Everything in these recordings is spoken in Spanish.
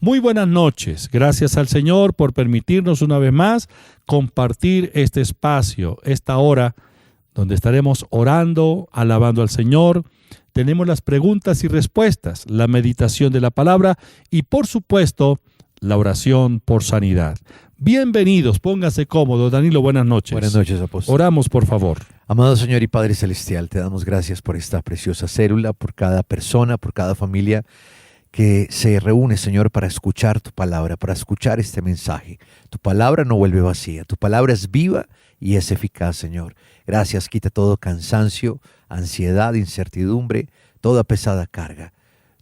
Muy buenas noches. Gracias al Señor por permitirnos una vez más compartir este espacio, esta hora donde estaremos orando, alabando al Señor. Tenemos las preguntas y respuestas, la meditación de la palabra y, por supuesto, la oración por sanidad. Bienvenidos, pónganse cómodos. Danilo, buenas noches. Buenas noches, apóstol. Oramos, por favor. Amado Señor y Padre Celestial, te damos gracias por esta preciosa célula, por cada persona, por cada familia que se reúne, Señor, para escuchar tu palabra, para escuchar este mensaje. Tu palabra no vuelve vacía, tu palabra es viva y es eficaz, Señor. Gracias, quita todo cansancio, ansiedad, incertidumbre, toda pesada carga.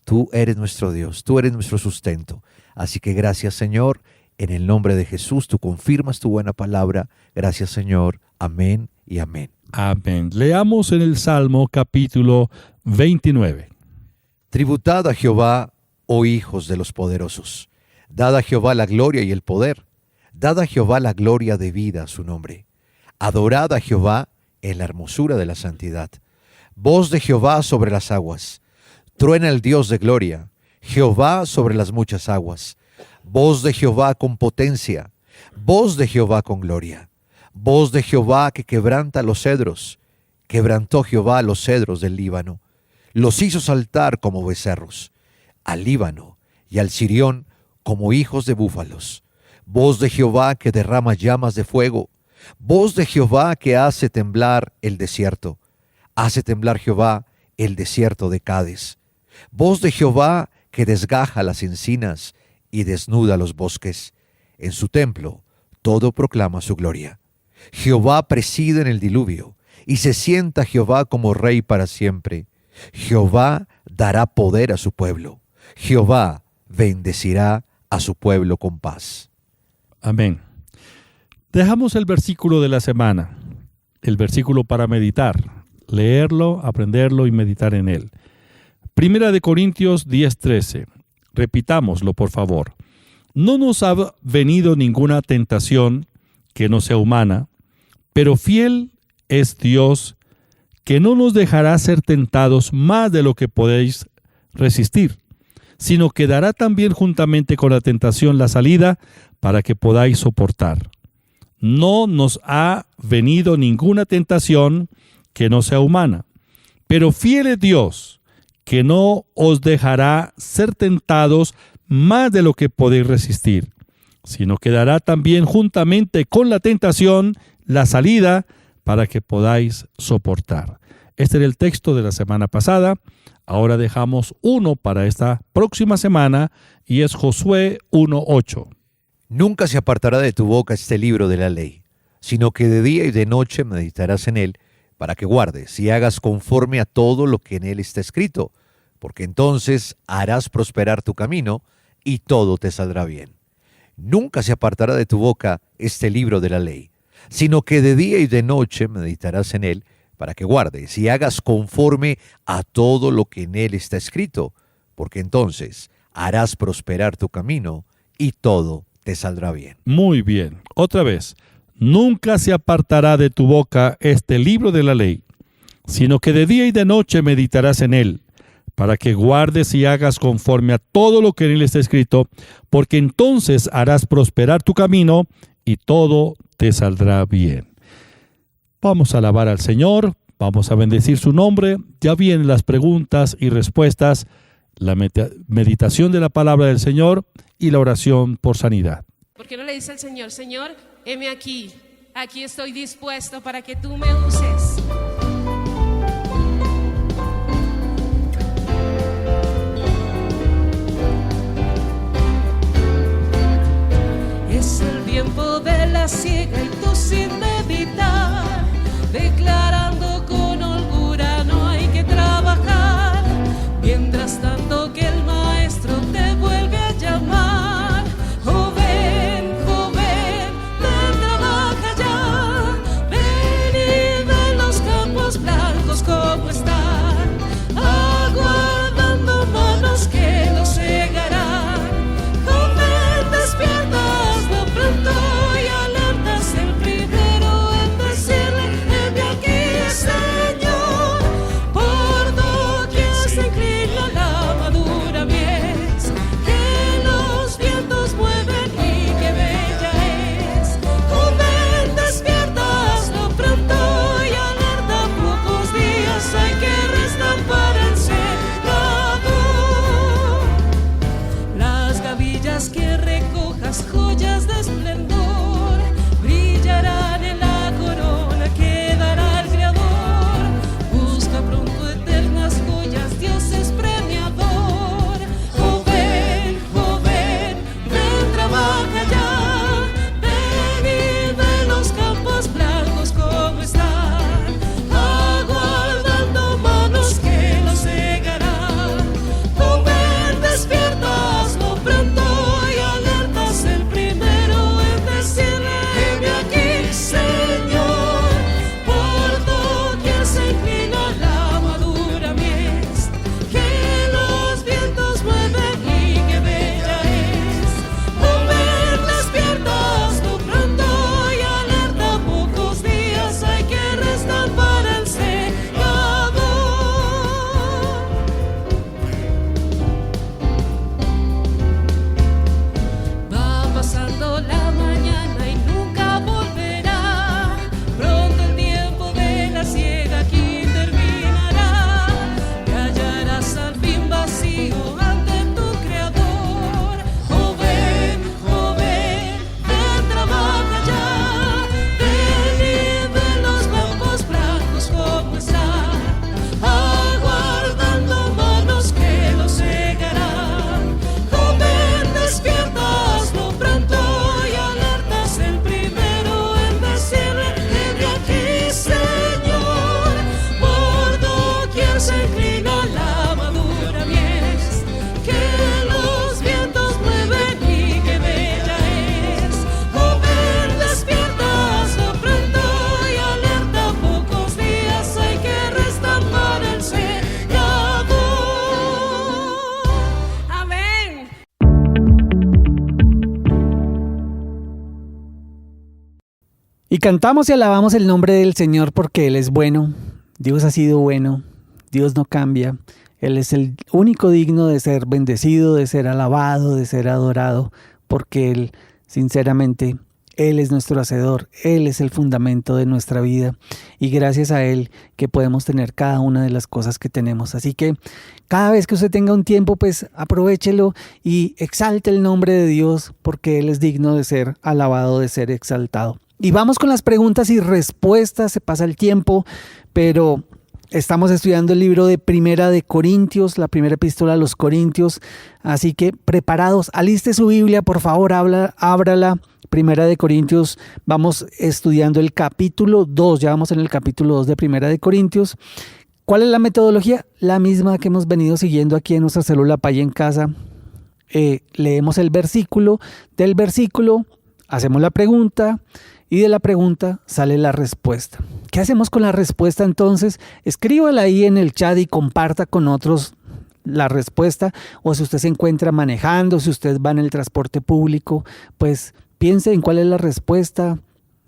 Tú eres nuestro Dios, tú eres nuestro sustento. Así que gracias, Señor, en el nombre de Jesús, tú confirmas tu buena palabra. Gracias, Señor. Amén y amén. Amén. Leamos en el Salmo capítulo 29. Tributad a Jehová, oh hijos de los poderosos. Dad a Jehová la gloria y el poder. Dad a Jehová la gloria debida a su nombre. Adorad a Jehová en la hermosura de la santidad. Voz de Jehová sobre las aguas. Truena el Dios de gloria. Jehová sobre las muchas aguas. Voz de Jehová con potencia. Voz de Jehová con gloria. Voz de Jehová que quebranta los cedros. Quebrantó Jehová los cedros del Líbano. Los hizo saltar como becerros. Al Líbano y al Sirión como hijos de búfalos. Voz de Jehová que derrama llamas de fuego. Voz de Jehová que hace temblar el desierto. Hace temblar Jehová el desierto de Cades. Voz de Jehová que desgaja las encinas y desnuda los bosques. En su templo todo proclama su gloria. Jehová preside en el diluvio, y se sienta Jehová como rey para siempre. Jehová dará poder a su pueblo. Jehová bendecirá a su pueblo con paz. Amén. Dejamos el versículo de la semana, el versículo para meditar, leerlo, aprenderlo y meditar en él. Primera de Corintios 10:13. Repitámoslo, por favor. No nos ha venido ninguna tentación que no sea humana, pero fiel es Dios, que no nos dejará ser tentados más de lo que podéis resistir, sino que dará también juntamente con la tentación la salida para que podáis soportar. No nos ha venido ninguna tentación que no sea humana, pero fiel es Dios, que no os dejará ser tentados más de lo que podéis resistir, sino que dará también juntamente con la tentación la salida para que podáis soportar. Este era el texto de la semana pasada. Ahora dejamos uno para esta próxima semana y es Josué 1:8. Nunca se apartará de tu boca este libro de la ley, sino que de día y de noche meditarás en él, para que guardes y hagas conforme a todo lo que en él está escrito, porque entonces harás prosperar tu camino y todo te saldrá bien. Nunca se apartará de tu boca este libro de la ley, sino que de día y de noche meditarás en él, para que guardes y hagas conforme a todo lo que en él está escrito, porque entonces harás prosperar tu camino y todo te saldrá bien. Muy bien. Otra vez. Nunca se apartará de tu boca este libro de la ley, sino que de día y de noche meditarás en él, para que guardes y hagas conforme a todo lo que en él está escrito, porque entonces harás prosperar tu camino y todo te saldrá bien. Vamos a alabar al Señor, vamos a bendecir su nombre. Ya vienen las preguntas y respuestas, la meditación de la palabra del Señor y la oración por sanidad. ¿Por qué no le dice al Señor, Señor, heme aquí, aquí estoy dispuesto para que tú me uses? Es el tiempo de la siega y tú sin meditar, declarando con holgura no hay que trabajar, mientras tanto que el maestro te vuelve a llamar. Joven, joven, ven, trabaja ya, ven y ve los campos blancos como están, aguardando manos que los cegarán. Joven, despiertas de pronto y alertas en cantamos y alabamos el nombre del Señor porque Él es bueno, Dios ha sido bueno, Dios no cambia, Él es el único digno de ser bendecido, de ser alabado, de ser adorado, porque Él, sinceramente, Él es nuestro hacedor, Él es el fundamento de nuestra vida y gracias a Él que podemos tener cada una de las cosas que tenemos. Así que cada vez que usted tenga un tiempo, pues aprovéchelo y exalte el nombre de Dios porque Él es digno de ser alabado, de ser exaltado. Y vamos con las preguntas y respuestas, se pasa el tiempo, pero estamos estudiando el libro de Primera de Corintios, la primera epístola a los Corintios, así que preparados, aliste su Biblia, por favor, ábrala. Primera de Corintios, vamos estudiando el capítulo 2, ya vamos en el capítulo 2 de Primera de Corintios. ¿Cuál es la metodología? La misma que hemos venido siguiendo aquí en nuestra célula Paya en Casa. Leemos el versículo, del versículo hacemos la pregunta y de la pregunta sale la respuesta. ¿Qué hacemos con la respuesta entonces? Escríbala ahí en el chat y comparta con otros la respuesta, o si usted se encuentra manejando, si usted va en el transporte público, pues piense en cuál es la respuesta,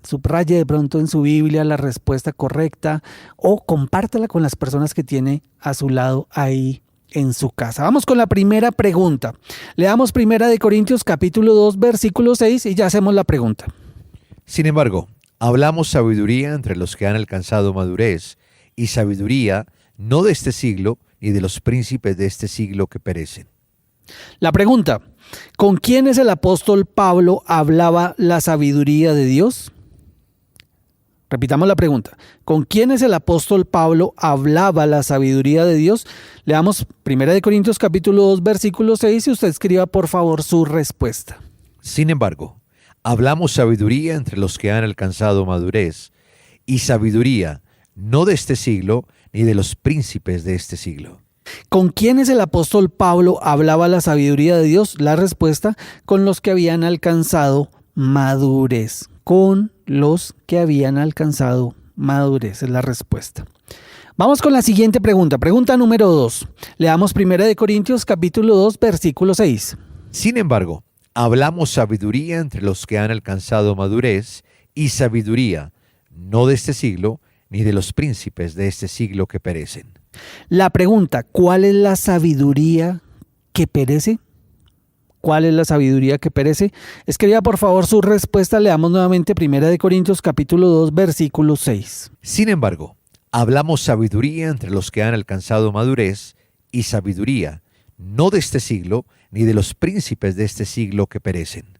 subraye de pronto en su Biblia la respuesta correcta o compártala con las personas que tiene a su lado ahí en su casa. Vamos con la primera pregunta. Leamos Primera de Corintios capítulo 2 versículo 6 y ya hacemos la pregunta. Sin embargo, hablamos sabiduría entre los que han alcanzado madurez, y sabiduría no de este siglo ni de los príncipes de este siglo que perecen. La pregunta: ¿con quiénes el apóstol Pablo hablaba la sabiduría de Dios? Repitamos la pregunta. ¿Con quiénes el apóstol Pablo hablaba la sabiduría de Dios? Leamos 1 Corintios capítulo 2 versículo 6 y usted escriba por favor su respuesta. Sin embargo, hablamos sabiduría entre los que han alcanzado madurez, y sabiduría no de este siglo ni de los príncipes de este siglo. ¿Con quiénes el apóstol Pablo hablaba la sabiduría de Dios? La respuesta: con los que habían alcanzado madurez. Con los que habían alcanzado madurez es la respuesta. Vamos con la siguiente pregunta. Pregunta número 2. Leamos 1 Corintios capítulo 2 versículo 6. Sin embargo, hablamos sabiduría entre los que han alcanzado madurez, y sabiduría no de este siglo ni de los príncipes de este siglo que perecen. La pregunta: ¿cuál es la sabiduría que perece? ¿Cuál es la sabiduría que perece? Escriba por favor su respuesta. Leamos nuevamente 1 Corintios capítulo 2 versículo 6. Sin embargo, hablamos sabiduría entre los que han alcanzado madurez, y sabiduría no de este siglo ni de los príncipes de este siglo que perecen.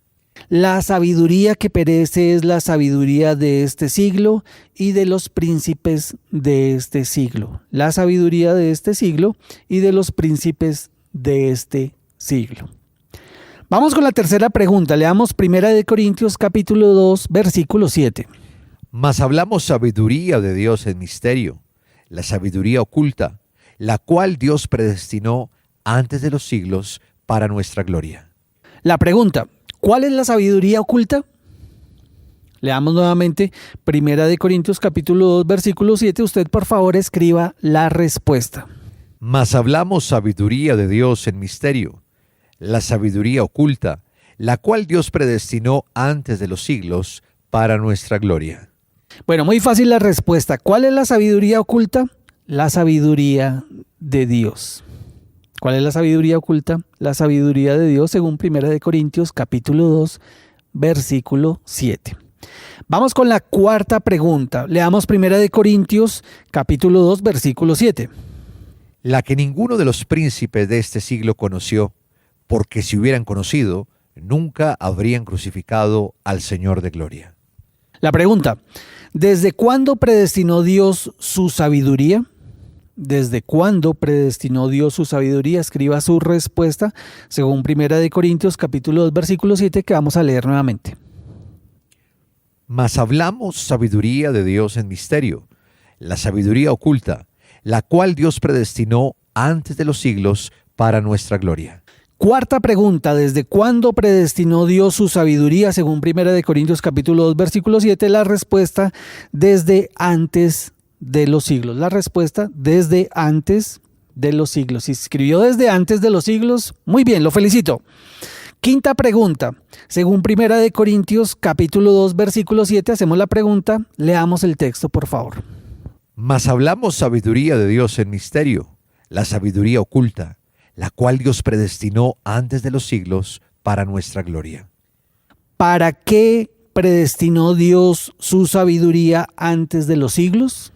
La sabiduría que perece es la sabiduría de este siglo y de los príncipes de este siglo. La sabiduría de este siglo y de los príncipes de este siglo. Vamos con la tercera pregunta. Leamos 1 Corintios capítulo 2 versículo 7. Mas hablamos sabiduría de Dios en misterio, la sabiduría oculta, la cual Dios predestinó antes de los siglos para nuestra gloria. La pregunta: ¿cuál es la sabiduría oculta? Leamos nuevamente 1 Corintios capítulo 2 versículo 7. Usted por favor escriba la respuesta. Mas hablamos sabiduría de Dios en misterio, la sabiduría oculta, la cual Dios predestinó antes de los siglos para nuestra gloria. Bueno, muy fácil la respuesta. ¿Cuál es la sabiduría oculta? La sabiduría de Dios. ¿Cuál es la sabiduría oculta? La sabiduría de Dios según 1 Corintios capítulo 2 versículo 7. Vamos con la cuarta pregunta. Leamos 1 Corintios capítulo 2 versículo 7. La que ninguno de los príncipes de este siglo conoció, porque si hubieran conocido, nunca habrían crucificado al Señor de gloria. La pregunta: ¿desde cuándo predestinó Dios su sabiduría? ¿Desde cuándo predestinó Dios su sabiduría? Escriba su respuesta según 1 Corintios capítulo 2 versículo 7 que vamos a leer nuevamente. Mas hablamos sabiduría de Dios en misterio, la sabiduría oculta, la cual Dios predestinó antes de los siglos para nuestra gloria. Cuarta pregunta: ¿desde cuándo predestinó Dios su sabiduría? Según 1 Corintios capítulo 2 versículo 7, la respuesta: desde antes de los siglos. La respuesta: desde antes de los siglos. Si escribió desde antes de los siglos, muy bien, lo felicito. Quinta pregunta. Según Primera de Corintios, capítulo 2, versículo 7, hacemos la pregunta. Leamos el texto, por favor. Mas hablamos sabiduría de Dios en misterio, la sabiduría oculta, la cual Dios predestinó antes de los siglos para nuestra gloria. ¿Para qué predestinó Dios su sabiduría antes de los siglos?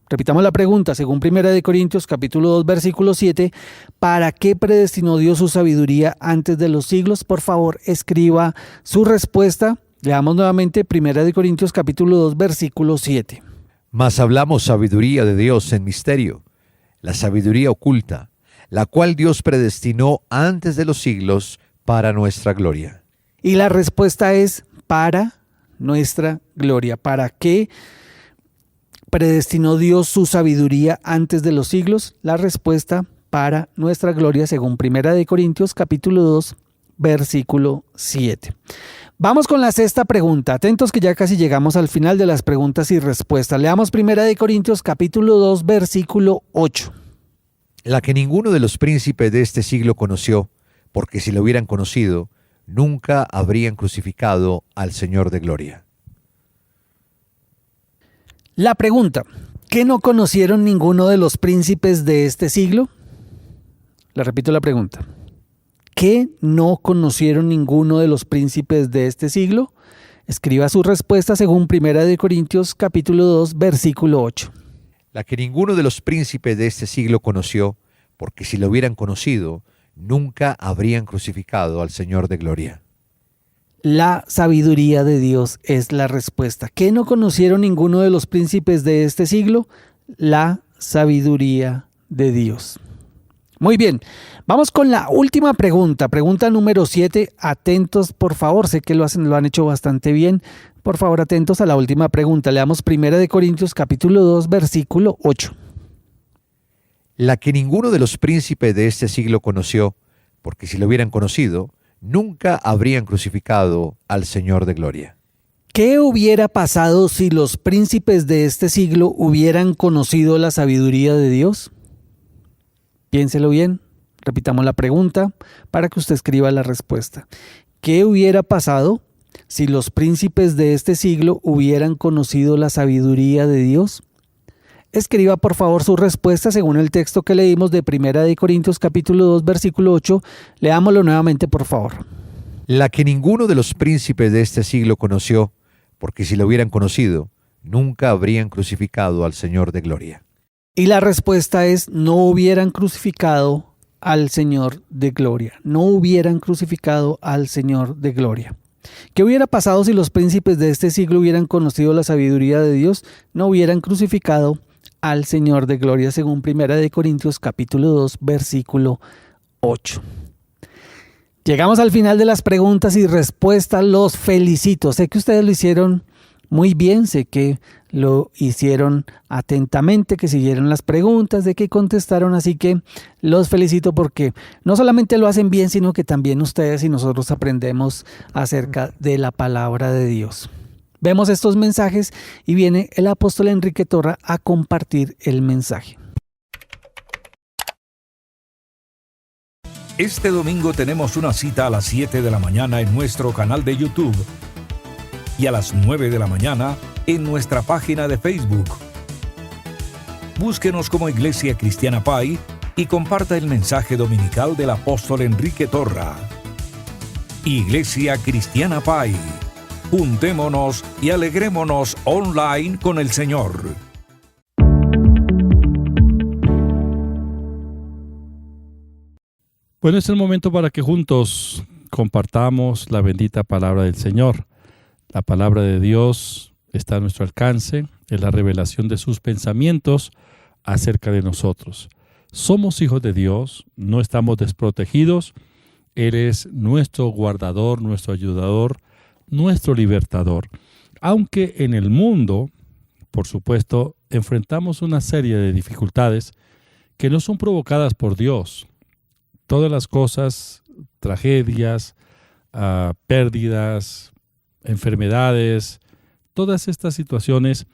Repitamos la pregunta, según Primera de Corintios, capítulo 2, versículo 7, ¿para qué predestinó Dios su sabiduría antes de los siglos? Por favor, escriba su respuesta. Leamos nuevamente Primera de Corintios, capítulo 2, versículo 7. Mas hablamos sabiduría de Dios en misterio, la sabiduría oculta, la cual Dios predestinó antes de los siglos para nuestra gloria. Y la respuesta es para nuestra gloria. ¿Para qué predestinó Dios su sabiduría antes de los siglos? La respuesta, para nuestra gloria, según Primera de Corintios, capítulo 2, versículo 7. Vamos con la sexta pregunta. Atentos que ya casi llegamos al final de las preguntas y respuestas. Leamos Primera de Corintios, capítulo 2, versículo 8. La que ninguno de los príncipes de este siglo conoció, porque si lo hubieran conocido, nunca habrían crucificado al Señor de gloria. La pregunta, ¿qué no conocieron ninguno de los príncipes de este siglo? Le repito la pregunta. ¿Qué no conocieron ninguno de los príncipes de este siglo? Escriba su respuesta según Primera de Corintios, capítulo 2, versículo 8. La que ninguno de los príncipes de este siglo conoció, porque si lo hubieran conocido, nunca habrían crucificado al Señor de gloria. La sabiduría de Dios es la respuesta. ¿Qué no conocieron ninguno de los príncipes de este siglo? La sabiduría de Dios. Muy bien, vamos con la última pregunta. Pregunta número 7. Atentos, por favor. Sé que lo han hecho bastante bien. Por favor, atentos a la última pregunta. Leamos Primera de Corintios, capítulo 2, versículo 8. La que ninguno de los príncipes de este siglo conoció, porque si lo hubieran conocido, nunca habrían crucificado al Señor de gloria. ¿Qué hubiera pasado si los príncipes de este siglo hubieran conocido la sabiduría de Dios? Piénselo bien, repitamos la pregunta para que usted escriba la respuesta. ¿Qué hubiera pasado si los príncipes de este siglo hubieran conocido la sabiduría de Dios? Escriba por favor su respuesta según el texto que leímos de Primera de Corintios capítulo 2 versículo 8. Leámoslo nuevamente por favor. La que ninguno de los príncipes de este siglo conoció, porque si lo hubieran conocido, nunca habrían crucificado al Señor de gloria. Y la respuesta es: no hubieran crucificado al Señor de gloria. No hubieran crucificado al Señor de gloria. ¿Qué hubiera pasado si los príncipes de este siglo hubieran conocido la sabiduría de Dios? No hubieran crucificado al Señor de gloria, según Primera de Corintios capítulo 2, versículo 8. Llegamos al final de las preguntas y respuestas. Los felicito. Sé que ustedes lo hicieron muy bien, sé que lo hicieron atentamente, que siguieron las preguntas, de que contestaron, así que los felicito porque no solamente lo hacen bien, sino que también ustedes y nosotros aprendemos acerca de la palabra de Dios. Vemos estos mensajes y viene el apóstol Enrique Torra a compartir el mensaje. Este domingo tenemos una cita a las 7 de la mañana en nuestro canal de YouTube y a las 9 de la mañana en nuestra página de Facebook. Búsquenos como Iglesia Cristiana Pai y comparta el mensaje dominical del apóstol Enrique Torra. Iglesia Cristiana Pai. Juntémonos y alegrémonos online con el Señor. Bueno, es el momento para que juntos compartamos la bendita palabra del Señor. La palabra de Dios está a nuestro alcance, es la revelación de sus pensamientos acerca de nosotros. Somos hijos de Dios, no estamos desprotegidos. Él es nuestro guardador, nuestro ayudador, nuestro libertador. Aunque en el mundo, por supuesto, enfrentamos una serie de dificultades que no son provocadas por Dios. Todas las cosas, tragedias, pérdidas, enfermedades, todas estas situaciones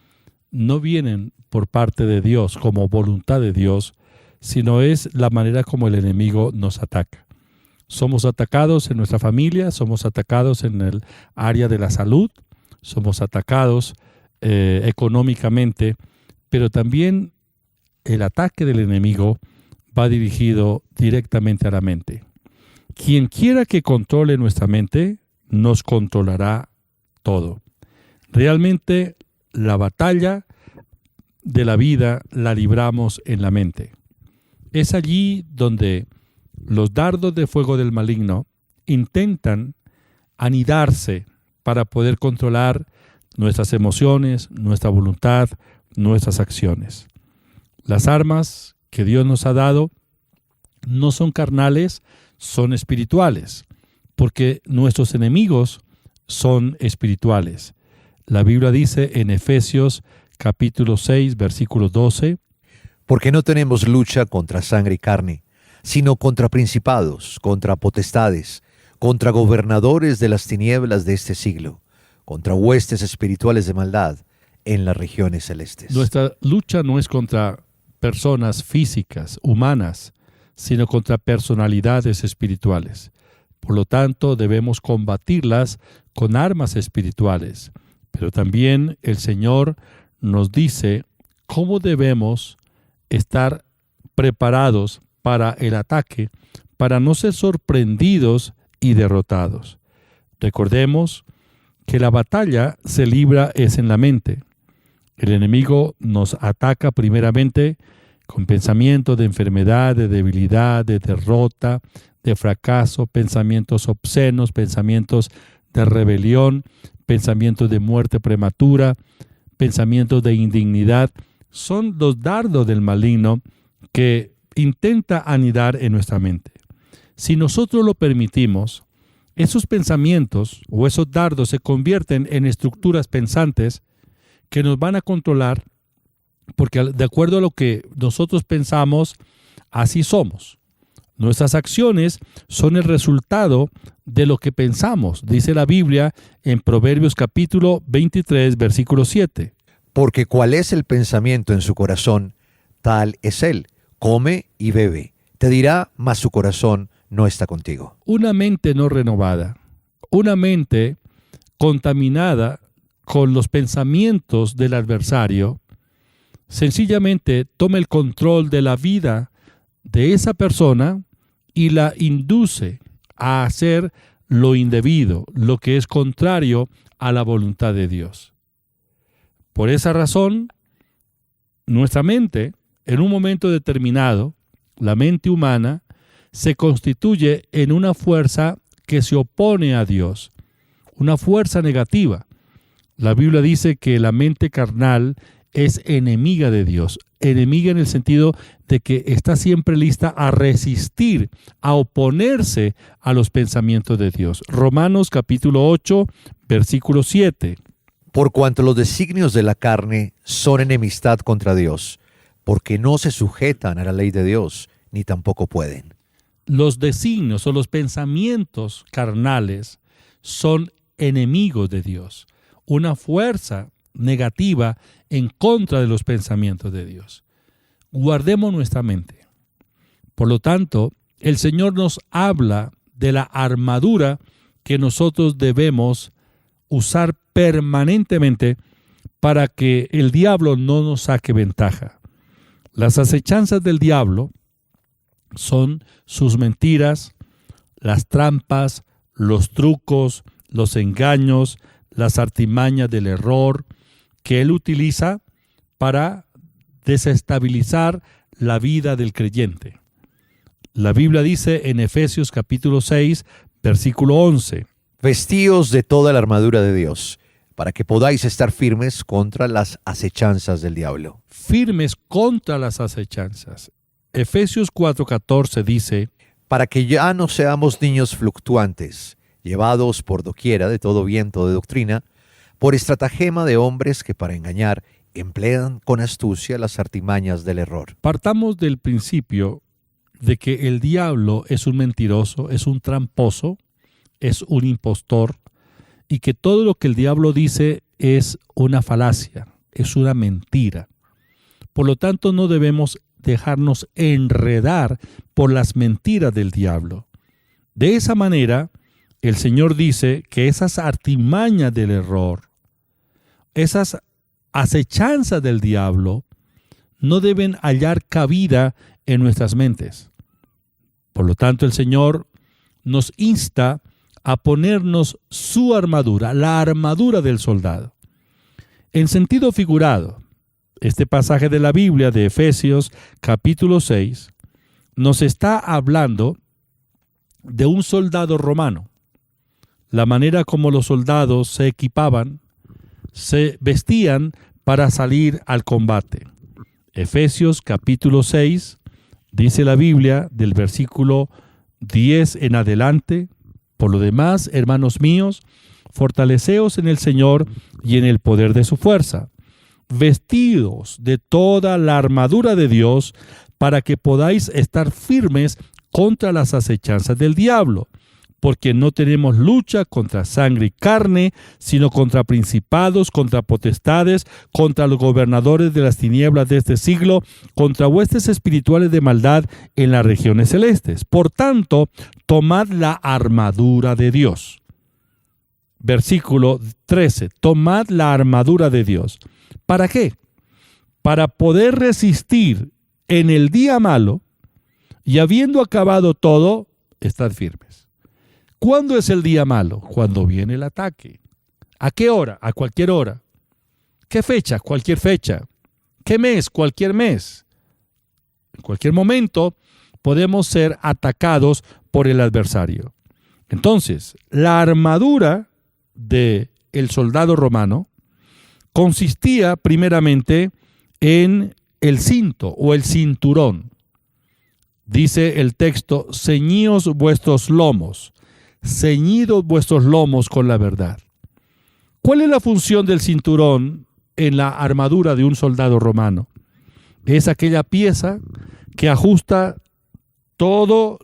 no vienen por parte de Dios como voluntad de Dios, sino es la manera como el enemigo nos ataca. Somos atacados en nuestra familia, somos atacados en el área de la salud, somos atacados económicamente, pero también el ataque del enemigo va dirigido directamente a la mente. Quien quiera que controle nuestra mente, nos controlará todo. Realmente la batalla de la vida la libramos en la mente. Es allí donde los dardos de fuego del maligno intentan anidarse para poder controlar nuestras emociones, nuestra voluntad, nuestras acciones. Las armas que Dios nos ha dado no son carnales, son espirituales, porque nuestros enemigos son espirituales. La Biblia dice en Efesios capítulo 6, versículo 12, Porque no tenemos lucha contra sangre y carne, sino contra principados, contra potestades, contra gobernadores de las tinieblas de este siglo, contra huestes espirituales de maldad en las regiones celestes. Nuestra lucha no es contra personas físicas, humanas, sino contra personalidades espirituales. Por lo tanto, debemos combatirlas con armas espirituales. Pero también el Señor nos dice cómo debemos estar preparados para el ataque, para no ser sorprendidos y derrotados. Recordemos que la batalla se libra es en la mente. El enemigo nos ataca primeramente con pensamientos de enfermedad, de debilidad, de derrota, de fracaso, pensamientos obscenos, pensamientos de rebelión, pensamientos de muerte prematura, pensamientos de indignidad. Son los dardos del maligno que intenta anidar en nuestra mente. Si nosotros lo permitimos, esos pensamientos o esos dardos se convierten en estructuras pensantes que nos van a controlar, porque de acuerdo a lo que nosotros pensamos, así somos. Nuestras acciones son el resultado de lo que pensamos, dice la Biblia en Proverbios capítulo 23, versículo 7. Porque cuál es el pensamiento en su corazón, tal es él. Come y bebe. Te dirá, mas su corazón no está contigo. Una mente no renovada, una mente contaminada con los pensamientos del adversario, sencillamente toma el control de la vida de esa persona y la induce a hacer lo indebido, lo que es contrario a la voluntad de Dios. Por esa razón, nuestra mente, en un momento determinado, la mente humana, se constituye en una fuerza que se opone a Dios, una fuerza negativa. La Biblia dice que la mente carnal es enemiga de Dios, enemiga en el sentido de que está siempre lista a resistir, a oponerse a los pensamientos de Dios. Romanos capítulo 8, versículo 7. Por cuanto los designios de la carne son enemistad contra Dios, porque no se sujetan a la ley de Dios, ni tampoco pueden. Los designios o los pensamientos carnales son enemigos de Dios, una fuerza negativa en contra de los pensamientos de Dios. Guardemos nuestra mente. Por lo tanto, el Señor nos habla de la armadura que nosotros debemos usar permanentemente para que el diablo no nos saque ventaja. Las acechanzas del diablo son sus mentiras, las trampas, los trucos, los engaños, las artimañas del error que él utiliza para desestabilizar la vida del creyente. La Biblia dice en Efesios capítulo 6, versículo 11. Vestíos de toda la armadura de Dios, para que podáis estar firmes contra las acechanzas del diablo. Firmes contra las acechanzas. Efesios 4:14 dice, Para que ya no seamos niños fluctuantes, llevados por doquiera de todo viento de doctrina, por estratagema de hombres que para engañar emplean con astucia las artimañas del error. partamos del principio de que el diablo es un mentiroso, es un tramposo, es un impostor, y que todo lo que el diablo dice es una falacia, es una mentira. Por lo tanto, no debemos dejarnos enredar por las mentiras del diablo. De esa manera, el Señor dice que esas artimañas del error, esas acechanzas del diablo, no deben hallar cabida en nuestras mentes. Por lo tanto, el Señor nos insta a ponernos su armadura, la armadura del soldado. En sentido figurado, este pasaje de la Biblia de Efesios capítulo 6 nos está hablando de un soldado romano. La manera como los soldados se equipaban, se vestían para salir al combate. Efesios capítulo 6, dice la Biblia del versículo 10 en adelante: por lo demás, hermanos míos, fortaleceos en el Señor y en el poder de su fuerza, vestidos de toda la armadura de Dios, para que podáis estar firmes contra las acechanzas del diablo, porque no tenemos lucha contra sangre y carne, sino contra principados, contra potestades, contra los gobernadores de las tinieblas de este siglo, contra huestes espirituales de maldad en las regiones celestes. Por tanto, tomad la armadura de Dios. Versículo 13. Tomad la armadura de Dios. ¿Para qué? Para poder resistir en el día malo, y habiendo acabado todo, estad firmes. ¿Cuándo es el día malo? Cuando viene el ataque. ¿A qué hora? A cualquier hora. ¿Qué fecha? Cualquier fecha. ¿Qué mes? Cualquier mes. En cualquier momento podemos ser atacados por el adversario. Entonces, la armadura del soldado romano consistía primeramente en el cinto o el cinturón. Dice el texto: ceñíos vuestros lomos, ceñidos vuestros lomos con la verdad. ¿Cuál es la función del cinturón en la armadura de un soldado romano? Es aquella pieza que ajusta todo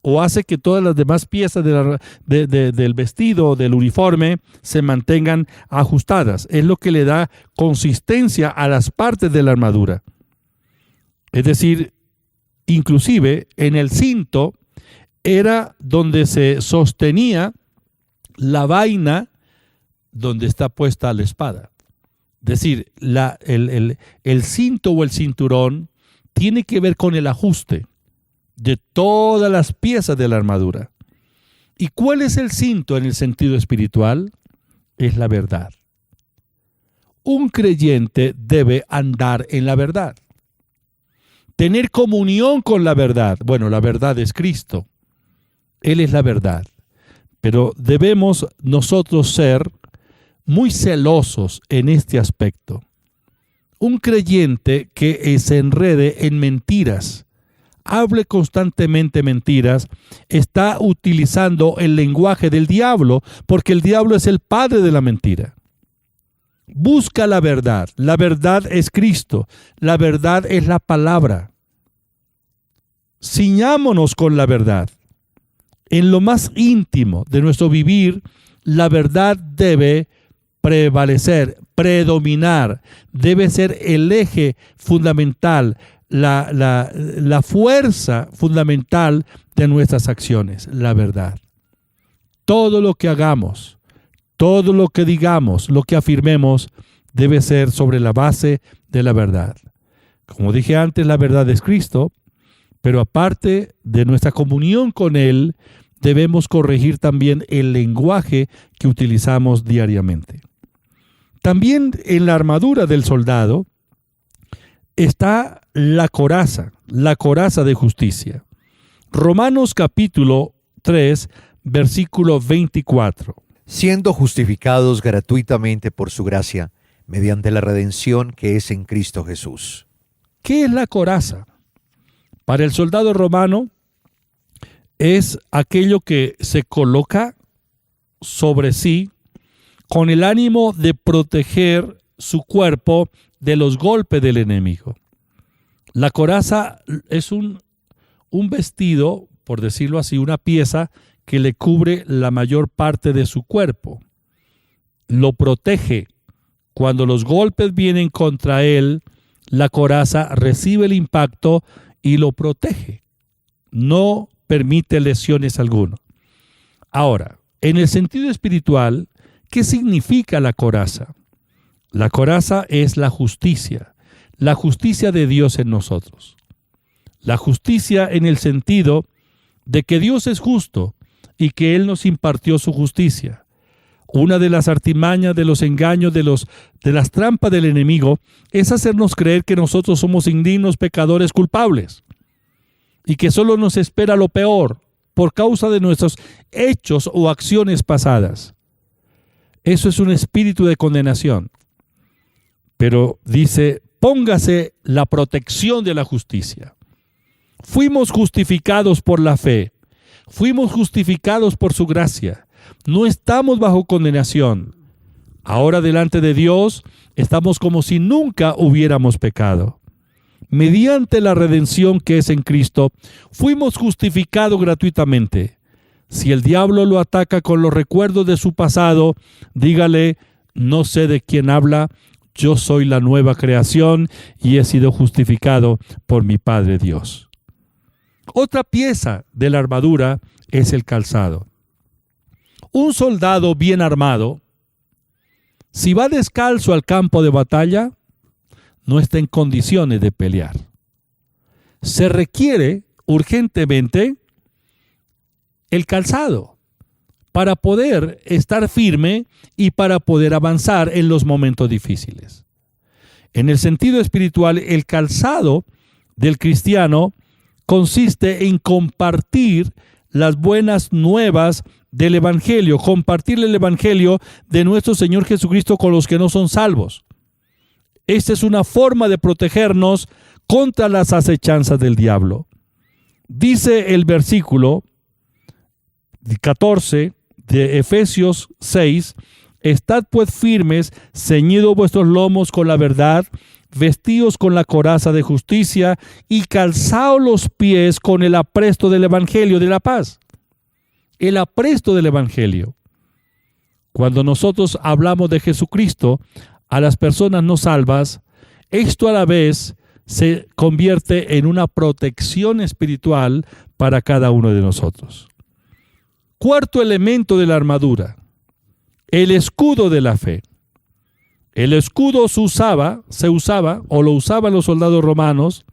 o hace que todas las demás piezas del vestido, del uniforme, se mantengan ajustadas. Es lo que le da consistencia a las partes de la armadura. Es decir, inclusive en el cinto era donde se sostenía la vaina donde está puesta la espada. Es decir, el cinto o el cinturón tiene que ver con el ajuste de todas las piezas de la armadura. ¿Y cuál es el cinto en el sentido espiritual? Es la verdad. Un creyente debe andar en la verdad, tener comunión con la verdad. Bueno, la verdad es Cristo. Él es la verdad. Pero debemos nosotros ser muy celosos en este aspecto. Un creyente que se enrede en mentiras, hable constantemente mentiras, está utilizando el lenguaje del diablo, porque el diablo es el padre de la mentira. Busca la verdad. La verdad es Cristo. La verdad es la palabra. Ciñámonos con la verdad. En lo más íntimo de nuestro vivir, la verdad debe prevalecer, predominar, debe ser el eje fundamental, la fuerza fundamental de nuestras acciones, la verdad. Todo lo que hagamos, todo lo que digamos, lo que afirmemos, debe ser sobre la base de la verdad. Como dije antes, la verdad es Cristo, pero aparte de nuestra comunión con Él, debemos corregir también el lenguaje que utilizamos diariamente. También en la armadura del soldado está la coraza de justicia. Romanos capítulo 3, versículo 24. Siendo justificados gratuitamente por su gracia, mediante la redención que es en Cristo Jesús. ¿Qué es la coraza? Para el soldado romano es aquello que se coloca sobre sí con el ánimo de proteger su cuerpo de los golpes del enemigo. La coraza es un vestido, por decirlo así, una pieza que le cubre la mayor parte de su cuerpo. Lo protege. Cuando los golpes vienen contra él, la coraza recibe el impacto y lo protege. No permite lesiones alguno. Ahora, en el sentido espiritual, ¿qué significa la coraza? La coraza es la justicia de Dios en nosotros. La justicia en el sentido de que Dios es justo y que Él nos impartió su justicia. Una de las artimañas, de los engaños, de las trampas del enemigo es hacernos creer que nosotros somos indignos, pecadores, culpables y que solo nos espera lo peor por causa de nuestros hechos o acciones pasadas. Eso es un espíritu de condenación. Pero dice, póngase la protección de la justicia. Fuimos justificados por la fe. Fuimos justificados por su gracia. No estamos bajo condenación. Ahora delante de Dios estamos como si nunca hubiéramos pecado. Mediante la redención que es en Cristo, fuimos justificados gratuitamente. Si el diablo lo ataca con los recuerdos de su pasado, dígale, no sé de quién habla, yo soy la nueva creación y he sido justificado por mi Padre Dios. Otra pieza de la armadura es el calzado. Un soldado bien armado, si va descalzo al campo de batalla, no está en condiciones de pelear. Se requiere urgentemente el calzado para poder estar firme y para poder avanzar en los momentos difíciles. En el sentido espiritual, el calzado del cristiano consiste en compartir las buenas nuevas del Evangelio, compartir el Evangelio de nuestro Señor Jesucristo con los que no son salvos. Esta es una forma de protegernos contra las acechanzas del diablo. Dice el versículo 14 de Efesios 6, estad pues firmes, ceñidos vuestros lomos con la verdad, vestidos con la coraza de justicia y calzaos los pies con el apresto del Evangelio de la paz. El apresto del Evangelio. Cuando nosotros hablamos de Jesucristo a las personas no salvas, esto a la vez se convierte en una protección espiritual para cada uno de nosotros. Cuarto elemento de la armadura, el escudo de la fe. El escudo se usaba o lo usaban los soldados romanos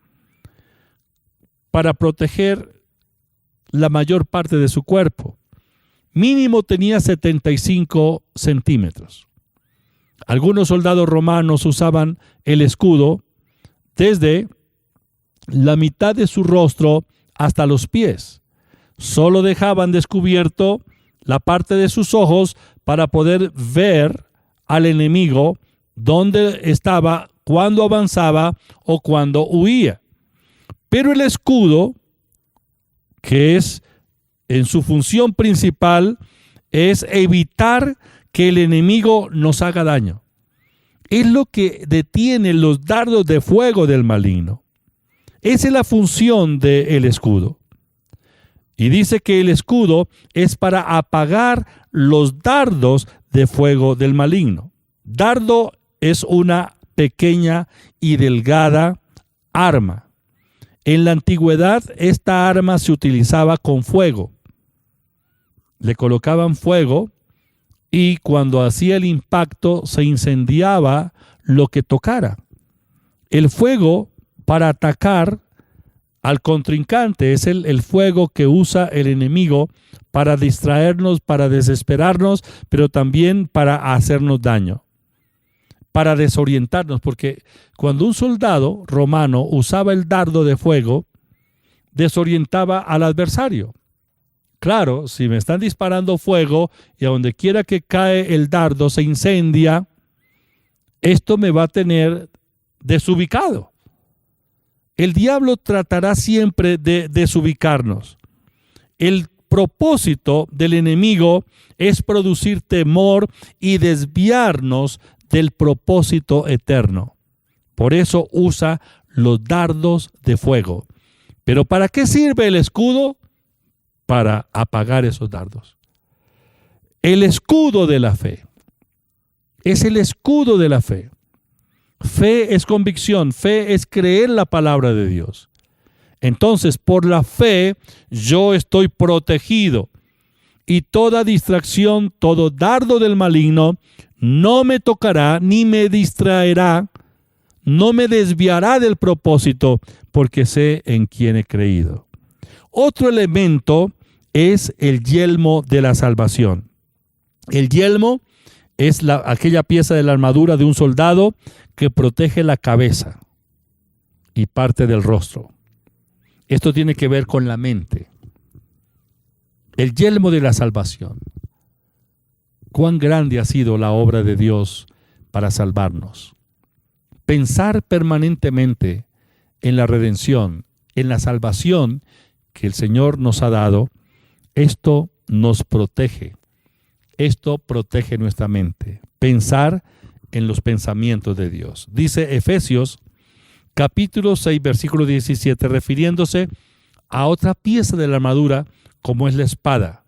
para proteger la mayor parte de su cuerpo. Mínimo tenía 75 centímetros. Algunos soldados romanos usaban el escudo desde la mitad de su rostro hasta los pies. Solo dejaban descubierto la parte de sus ojos para poder ver al enemigo dónde estaba, cuándo avanzaba o cuándo huía. Pero el escudo, que es en su función principal, es evitar que el enemigo nos haga daño. Es lo que detiene los dardos de fuego del maligno. Esa es la función del escudo. Y dice que el escudo es para apagar los dardos de fuego del maligno. Dardo es una pequeña y delgada arma. En la antigüedad esta arma se utilizaba con fuego. Le colocaban fuego y cuando hacía el impacto se incendiaba lo que tocara. El fuego para atacar al contrincante es el fuego que usa el enemigo para distraernos, para desesperarnos, pero también para hacernos daño, para desorientarnos, porque cuando un soldado romano usaba el dardo de fuego, desorientaba al adversario. Claro, si me están disparando fuego y a donde quiera que cae el dardo se incendia, esto me va a tener desubicado. El diablo tratará siempre de desubicarnos. El propósito del enemigo es producir temor y desviarnos del propósito eterno. Por eso usa los dardos de fuego. ¿Pero para qué sirve el escudo? Para apagar esos dardos. El escudo de la fe. Es el escudo de la fe. Fe es convicción, fe es creer la palabra de Dios. Entonces, por la fe, yo estoy protegido. Y toda distracción, todo dardo del maligno, no me tocará ni me distraerá, no me desviará del propósito, porque sé en quién he creído. Otro elemento es el yelmo de la salvación. El yelmo es aquella pieza de la armadura de un soldado que protege la cabeza y parte del rostro. Esto tiene que ver con la mente. El yelmo de la salvación. Cuán grande ha sido la obra de Dios para salvarnos. Pensar permanentemente en la redención, en la salvación que el Señor nos ha dado, esto nos protege. Esto protege nuestra mente. Pensar en los pensamientos de Dios. Dice Efesios capítulo 6, versículo 17, refiriéndose a otra pieza de la armadura, como es la espada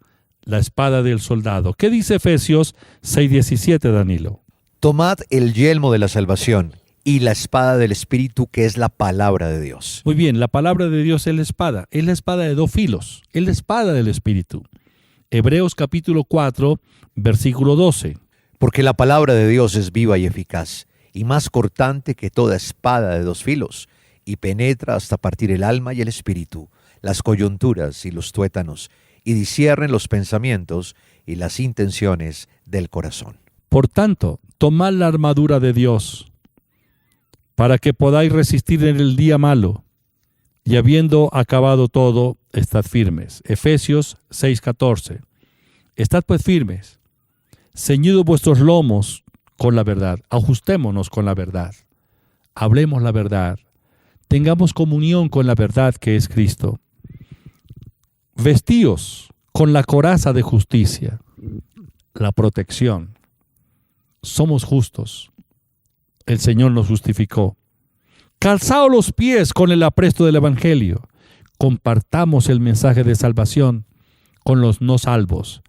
del soldado. ¿Qué dice Efesios 6:17, Danilo? Tomad el yelmo de la salvación y la espada del Espíritu, que es la palabra de Dios. Muy bien, la palabra de Dios es la espada de dos filos, es la espada del Espíritu. Hebreos capítulo 4, versículo 12. Porque la palabra de Dios es viva y eficaz, y más cortante que toda espada de dos filos, y penetra hasta partir el alma y el espíritu, las coyunturas y los tuétanos, y discierne los pensamientos y las intenciones del corazón. Por tanto, tomad la armadura de Dios, para que podáis resistir en el día malo, y habiendo acabado todo, estad firmes. Efesios 6:14. Estad pues firmes, ceñidos vuestros lomos con la verdad. Ajustémonos con la verdad. Hablemos la verdad. Tengamos comunión con la verdad que es Cristo. Vestíos con la coraza de justicia, la protección. Somos justos. El Señor nos justificó. Calzaos los pies con el apresto del Evangelio. Compartamos el mensaje de salvación con los no salvos.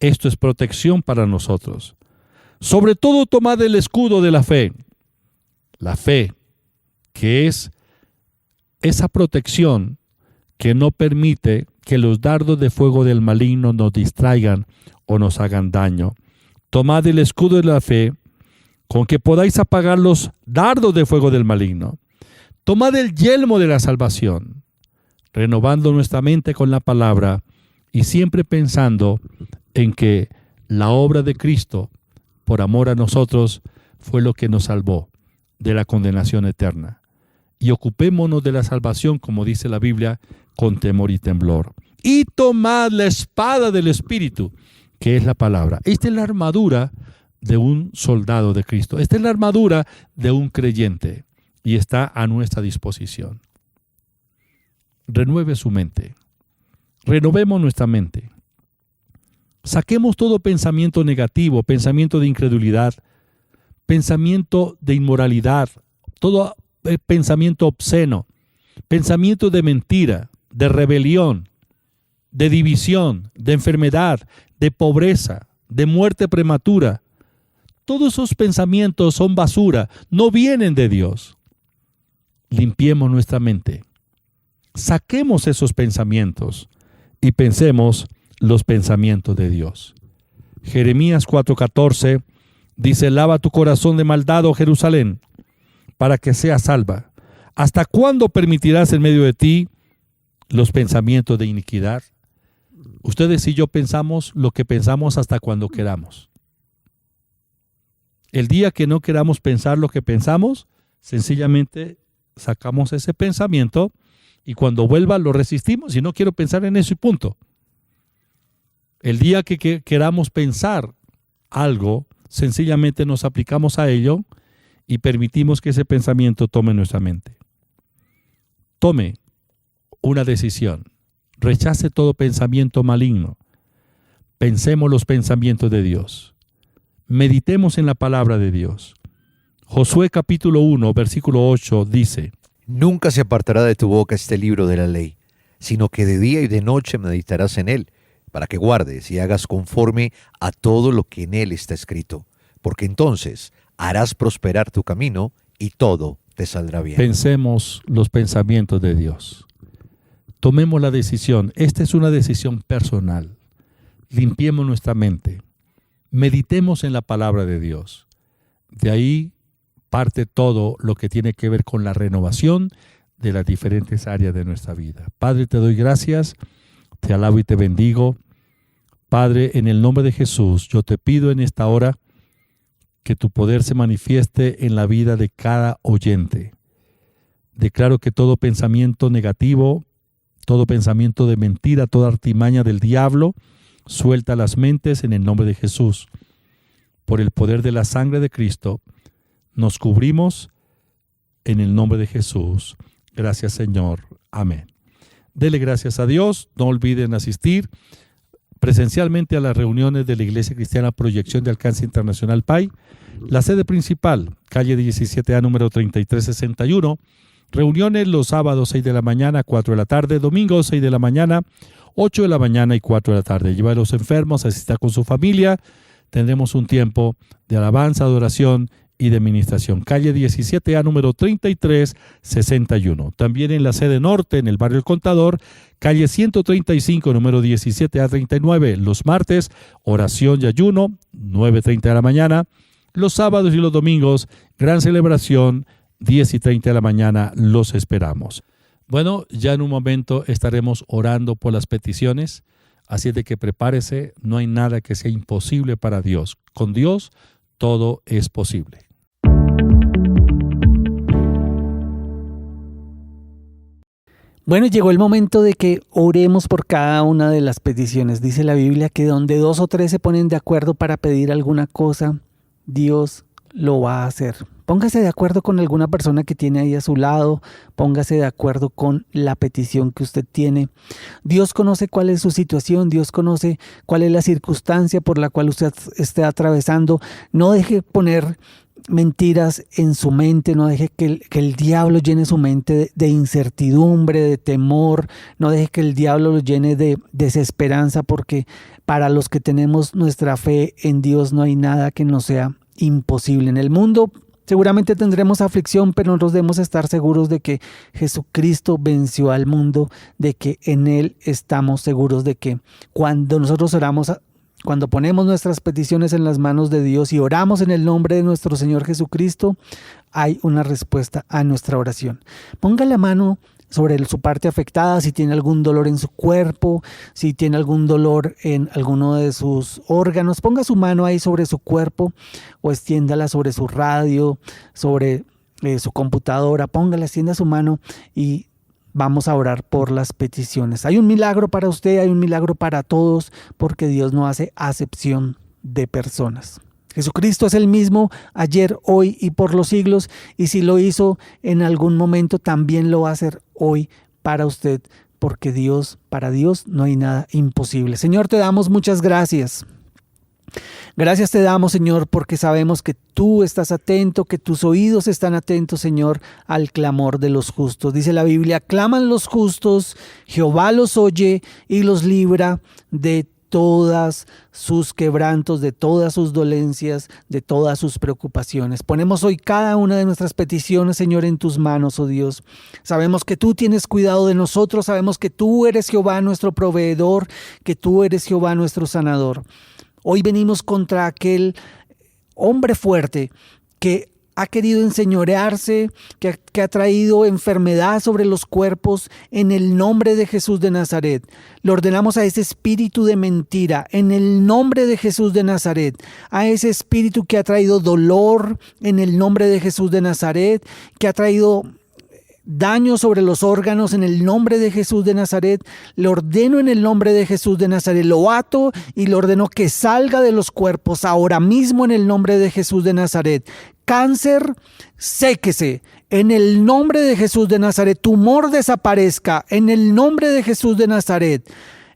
Esto es protección para nosotros. Sobre todo, tomad el escudo de la fe. La fe, que es esa protección que no permite que los dardos de fuego del maligno nos distraigan o nos hagan daño. Tomad el escudo de la fe, con que podáis apagar los dardos de fuego del maligno. Tomad el yelmo de la salvación, renovando nuestra mente con la palabra y siempre pensando en que la obra de Cristo, por amor a nosotros, fue lo que nos salvó de la condenación eterna. Y ocupémonos de la salvación, como dice la Biblia, con temor y temblor. Y tomad la espada del Espíritu, que es la palabra. Esta es la armadura de un soldado de Cristo. Esta es la armadura de un creyente y está a nuestra disposición. Renueve su mente. Renovemos nuestra mente. Saquemos todo pensamiento negativo, pensamiento de incredulidad, pensamiento de inmoralidad, todo pensamiento obsceno, pensamiento de mentira, de rebelión, de división, de enfermedad, de pobreza, de muerte prematura. Todos esos pensamientos son basura, no vienen de Dios. Limpiemos nuestra mente. Saquemos esos pensamientos y pensemos los pensamientos de Dios. Jeremías 4:14 dice: lava tu corazón de maldad, oh Jerusalén, para que seas salva. ¿Hasta cuándo permitirás en medio de ti los pensamientos de iniquidad? Ustedes y yo pensamos lo que pensamos hasta cuando queramos. El día que no queramos pensar lo que pensamos, sencillamente sacamos ese pensamiento y cuando vuelva lo resistimos y no quiero pensar en eso y punto. El día que queramos pensar algo, sencillamente nos aplicamos a ello y permitimos que ese pensamiento tome nuestra mente. Tome una decisión. Rechace todo pensamiento maligno. Pensemos los pensamientos de Dios. Meditemos en la palabra de Dios. Josué capítulo 1, versículo 8 dice: Nunca se apartará de tu boca este libro de la ley, sino que de día y de noche meditarás en él, para que guardes y hagas conforme a todo lo que en él está escrito, porque entonces harás prosperar tu camino y todo te saldrá bien. Pensemos los pensamientos de Dios. tomemos la decisión. Esta es una decisión personal. Limpiemos nuestra mente. Meditemos en la palabra de Dios. De ahí parte todo lo que tiene que ver con la renovación de las diferentes áreas de nuestra vida. Padre, te doy gracias, te alabo y te bendigo. Padre, en el nombre de Jesús, yo te pido en esta hora que tu poder se manifieste en la vida de cada oyente. Declaro que todo pensamiento negativo, todo pensamiento de mentira, toda artimaña del diablo, suelta las mentes en el nombre de Jesús. Por el poder de la sangre de Cristo, nos cubrimos en el nombre de Jesús. Gracias, Señor. Amén. Dele gracias a Dios. No olviden asistir presencialmente a las reuniones de la Iglesia Cristiana Proyección de Alcance Internacional PAI. La sede principal, calle 17A, número 3361. Reuniones los sábados 6 de la mañana, 4 de la tarde, domingos 6 de la mañana, 8 de la mañana y 4 de la tarde. Lleva a los enfermos, asista con su familia. Tendremos un tiempo de alabanza, adoración y de ministración. Calle 17A, número 3361. También en la sede norte, en el barrio El Contador, calle 135, número 17A39. Los martes, oración y ayuno, 9:30 de la mañana. Los sábados y los domingos, gran celebración, 10:30 de la mañana. Los esperamos. Bueno, ya en un momento estaremos orando por las peticiones, así de que prepárese. No hay nada que sea imposible para Dios. Con Dios todo es posible. Bueno, llegó el momento de que oremos por cada una de las peticiones. Dice la Biblia que donde 2 o 3 se ponen de acuerdo para pedir alguna cosa, Dios lo va a hacer. Póngase de acuerdo con alguna persona que tiene ahí a su lado, póngase de acuerdo con la petición que usted tiene. Dios conoce cuál es su situación, Dios conoce cuál es la circunstancia por la cual usted esté atravesando. No deje poner mentiras en su mente, no deje que el diablo llene su mente de incertidumbre, de temor, no deje que el diablo lo llene de desesperanza, porque para los que tenemos nuestra fe en Dios no hay nada que nos sea imposible. En el mundo seguramente tendremos aflicción, pero nosotros debemos estar seguros de que Jesucristo venció al mundo, de que en Él estamos seguros de que cuando nosotros oramos, cuando ponemos nuestras peticiones en las manos de Dios y oramos en el nombre de nuestro Señor Jesucristo, hay una respuesta a nuestra oración. Ponga la mano sobre su parte afectada, si tiene algún dolor en su cuerpo, si tiene algún dolor en alguno de sus órganos, ponga su mano ahí sobre su cuerpo o extiéndala sobre su radio, sobre su computadora, póngala, extienda su mano y vamos a orar por las peticiones. Hay un milagro para usted, hay un milagro para todos, porque Dios no hace acepción de personas. Jesucristo es el mismo ayer, hoy y por los siglos, y si lo hizo en algún momento, también lo va a hacer hoy para usted, porque para Dios no hay nada imposible. Señor, te damos muchas gracias. Gracias te damos, Señor, porque sabemos que tú estás atento, que tus oídos están atentos, Señor, al clamor de los justos. Dice la Biblia, claman los justos, Jehová los oye y los libra de todas sus quebrantos, de todas sus dolencias, de todas sus preocupaciones. Ponemos hoy cada una de nuestras peticiones, Señor, en tus manos, oh Dios. Sabemos que tú tienes cuidado de nosotros, sabemos que tú eres Jehová nuestro proveedor, que tú eres Jehová nuestro sanador. Hoy venimos contra aquel hombre fuerte que ha querido enseñorearse, que ha traído enfermedad sobre los cuerpos en el nombre de Jesús de Nazaret. Le ordenamos a ese espíritu de mentira en el nombre de Jesús de Nazaret, a ese espíritu que ha traído dolor en el nombre de Jesús de Nazaret, que ha traído daño sobre los órganos en el nombre de Jesús de Nazaret. Le ordeno en el nombre de Jesús de Nazaret, lo ato y le ordeno que salga de los cuerpos ahora mismo en el nombre de Jesús de Nazaret. Cáncer, séquese en el nombre de Jesús de Nazaret. Tumor, desaparezca en el nombre de Jesús de Nazaret.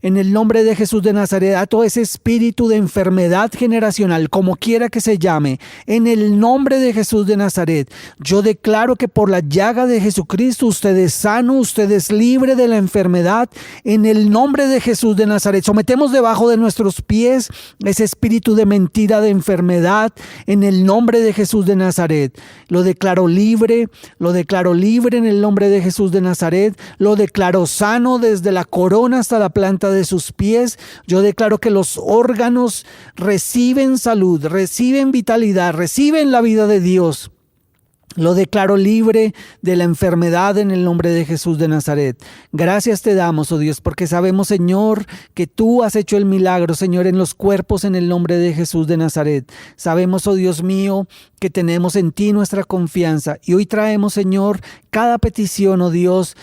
en el nombre de Jesús de Nazaret, a todo ese espíritu de enfermedad generacional, como quiera que se llame, en el nombre de Jesús de Nazaret. Yo declaro que por la llaga de Jesucristo usted es sano, usted es libre de la enfermedad, en el nombre de Jesús de Nazaret. Sometemos debajo de nuestros pies ese espíritu de mentira, de enfermedad, en el nombre de Jesús de Nazaret. Lo declaro libre en el nombre de Jesús de Nazaret. Lo declaro sano desde la corona hasta la planta de sus pies. Yo declaro que los órganos reciben salud, reciben vitalidad, reciben la vida de Dios. Lo declaro libre de la enfermedad en el nombre de Jesús de Nazaret. Gracias te damos, oh Dios, porque sabemos, Señor, que tú has hecho el milagro, Señor, en los cuerpos en el nombre de Jesús de Nazaret. Sabemos, oh Dios mío, que tenemos en ti nuestra confianza. Y hoy traemos, Señor, cada petición, oh Dios,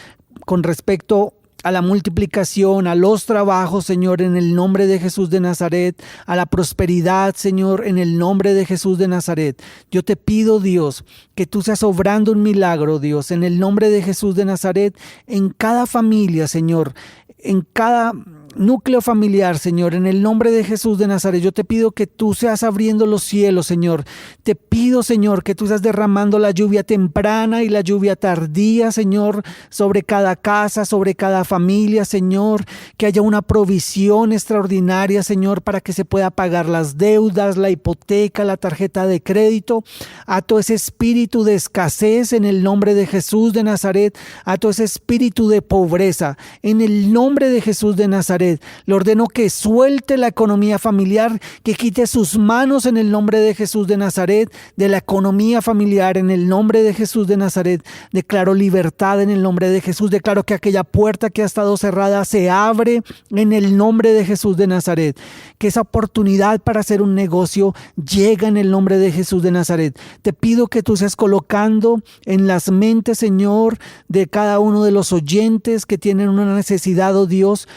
con respecto a la multiplicación, a los trabajos, Señor, en el nombre de Jesús de Nazaret, a la prosperidad, Señor, en el nombre de Jesús de Nazaret. Yo te pido, Dios, que tú seas obrando un milagro, Dios, en el nombre de Jesús de Nazaret, en cada familia, Señor, en cada núcleo familiar, Señor, en el nombre de Jesús de Nazaret. Yo te pido que tú seas abriendo los cielos, Señor. Te pido, Señor, que tú seas derramando la lluvia temprana y la lluvia tardía, Señor, sobre cada casa, sobre cada familia, Señor, que haya una provisión extraordinaria, Señor, para que se pueda pagar las deudas, la hipoteca, la tarjeta de crédito. Ato ese espíritu de escasez en el nombre de Jesús de Nazaret, ato ese espíritu de pobreza en el nombre de Jesús de Nazaret. Le ordeno que suelte la economía familiar, que quite sus manos en el nombre de Jesús de Nazaret, de la economía familiar en el nombre de Jesús de Nazaret. Declaro libertad en el nombre de Jesús. Declaro que aquella puerta que ha estado cerrada se abre en el nombre de Jesús de Nazaret. Que esa oportunidad para hacer un negocio llega en el nombre de Jesús de Nazaret. Te pido que tú seas colocando en las mentes, Señor, de cada uno de los oyentes que tienen una necesidad, oh Dios,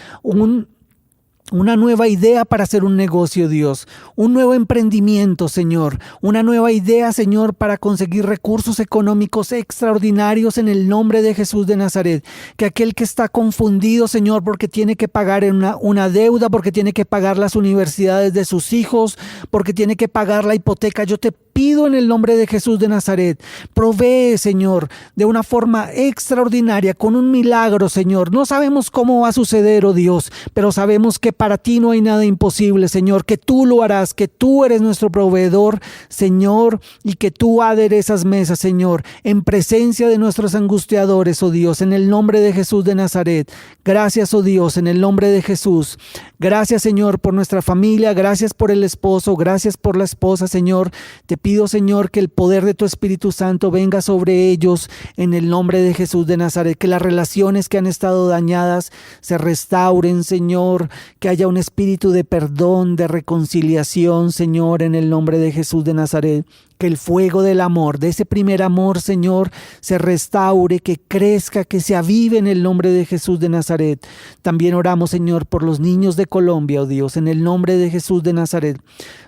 una nueva idea para hacer un negocio, Dios, un nuevo emprendimiento, Señor, una nueva idea, Señor, para conseguir recursos económicos extraordinarios en el nombre de Jesús de Nazaret. Que aquel que está confundido, Señor, porque tiene que pagar una deuda, porque tiene que pagar las universidades de sus hijos, porque tiene que pagar la hipoteca, yo te pido en el nombre de Jesús de Nazaret, provee, Señor, de una forma extraordinaria, con un milagro, Señor. No sabemos cómo va a suceder, oh Dios, pero sabemos que para ti no hay nada imposible, Señor, que tú lo harás, que tú eres nuestro proveedor, Señor, y que tú aderezas mesas, Señor, en presencia de nuestros angustiadores, oh Dios, en el nombre de Jesús de Nazaret. Gracias, oh Dios, en el nombre de Jesús. Gracias, Señor, por nuestra familia, gracias por el esposo, gracias por la esposa, Señor. Te pido, Señor, que el poder de tu Espíritu Santo venga sobre ellos en el nombre de Jesús de Nazaret, que las relaciones que han estado dañadas se restauren, Señor, que haya un espíritu de perdón, de reconciliación, Señor, en el nombre de Jesús de Nazaret. Que el fuego del amor, de ese primer amor, Señor, se restaure, que crezca, que se avive en el nombre de Jesús de Nazaret. También oramos, Señor, por los niños de Colombia, oh Dios, en el nombre de Jesús de Nazaret.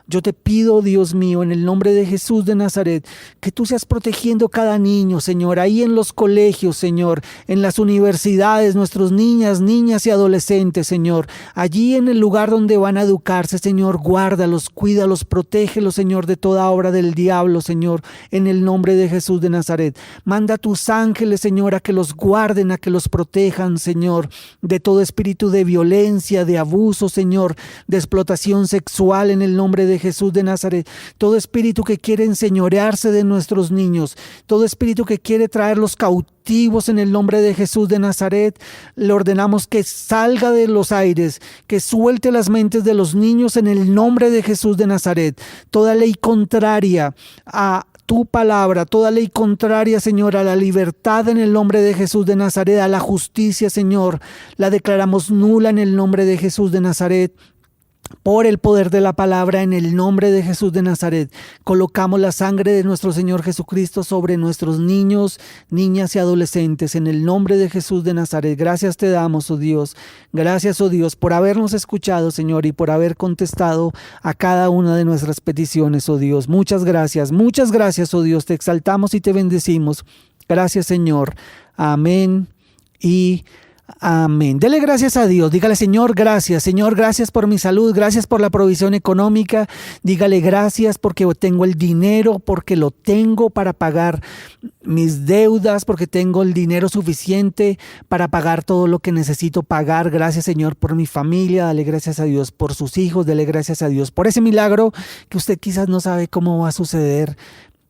Yo te pido, Dios mío, en el nombre de Jesús de Nazaret, que tú seas protegiendo cada niño, Señor, ahí en los colegios, Señor, en las universidades, nuestros niñas y adolescentes, Señor, allí en el lugar donde van a educarse, Señor, guárdalos, cuídalos, protégelos, Señor, de toda obra del diablo, Señor, en el nombre de Jesús de Nazaret. Manda a tus ángeles, Señor, a que los guarden, a que los protejan, Señor, de todo espíritu de violencia, de abuso, Señor, de explotación sexual en el nombre de Jesús de Nazaret. Todo espíritu que quiere enseñorearse de nuestros niños, todo espíritu que quiere traerlos cautivos en el nombre de Jesús de Nazaret, le ordenamos que salga de los aires, que suelte las mentes de los niños en el nombre de Jesús de Nazaret. Toda ley contraria a tu palabra, toda ley contraria, Señor, a la libertad en el nombre de Jesús de Nazaret, a la justicia, Señor, la declaramos nula en el nombre de Jesús de Nazaret. Por el poder de la palabra, en el nombre de Jesús de Nazaret, colocamos la sangre de nuestro Señor Jesucristo sobre nuestros niños, niñas y adolescentes, en el nombre de Jesús de Nazaret. Gracias te damos, oh Dios. Gracias, oh Dios, por habernos escuchado, Señor, y por haber contestado a cada una de nuestras peticiones, oh Dios. Muchas gracias, oh Dios. Te exaltamos y te bendecimos. Gracias, Señor. Amén y Amén. Dele gracias a Dios. Dígale, Señor, gracias por mi salud, gracias por la provisión económica. Dígale gracias porque tengo el dinero, porque lo tengo para pagar mis deudas, porque tengo el dinero suficiente para pagar todo lo que necesito pagar. Gracias, Señor, por mi familia. Dale gracias a Dios por sus hijos. Dele gracias a Dios por ese milagro que usted quizás no sabe cómo va a suceder,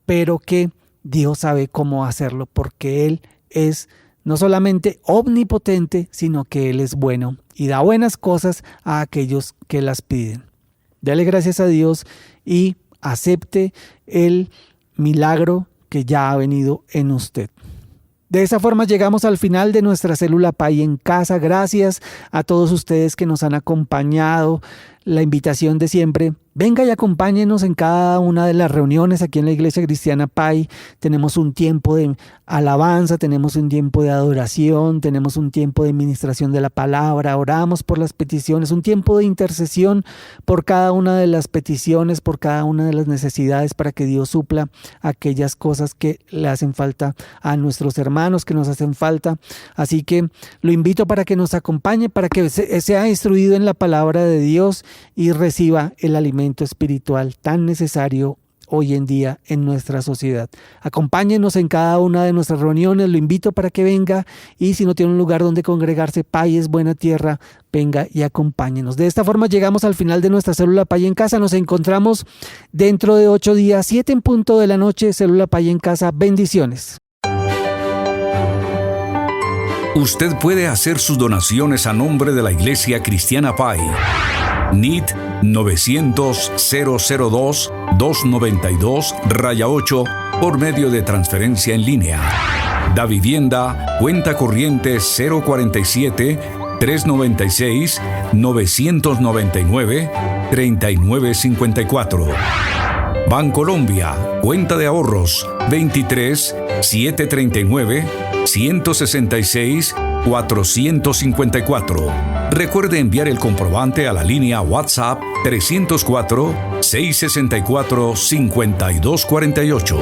pero que Dios sabe cómo hacerlo, porque Él es no solamente omnipotente, sino que Él es bueno y da buenas cosas a aquellos que las piden. Dele gracias a Dios y acepte el milagro que ya ha venido en usted. De esa forma llegamos al final de nuestra célula Pai en casa. Gracias a todos ustedes que nos han acompañado. La invitación de siempre, venga y acompáñenos en cada una de las reuniones aquí en la Iglesia Cristiana Pai. Tenemos un tiempo de alabanza, tenemos un tiempo de adoración, tenemos un tiempo de ministración de la palabra, oramos por las peticiones, un tiempo de intercesión por cada una de las peticiones, por cada una de las necesidades, para que Dios supla aquellas cosas que le hacen falta a nuestros hermanos, que nos hacen falta. Así que lo invito para que nos acompañe, para que sea instruido en la palabra de Dios y reciba el alimento espiritual tan necesario hoy en día en nuestra sociedad. Acompáñenos en cada una de nuestras reuniones, lo invito para que venga, y si no tiene un lugar donde congregarse, Pai es buena tierra, venga y acompáñenos. De esta forma llegamos al final de nuestra célula Pai en casa. Nos encontramos dentro de 8 días, 7 en punto de la noche, célula Pai en casa. Bendiciones. Usted puede hacer sus donaciones a nombre de la Iglesia Cristiana Pai. NIT 900-002-292-8 por medio de transferencia en línea. Da Vivienda, cuenta corriente 047-396-999-3954. Bancolombia, cuenta de ahorros 23-739-166-454. Recuerde enviar el comprobante a la línea WhatsApp 304-664-5248.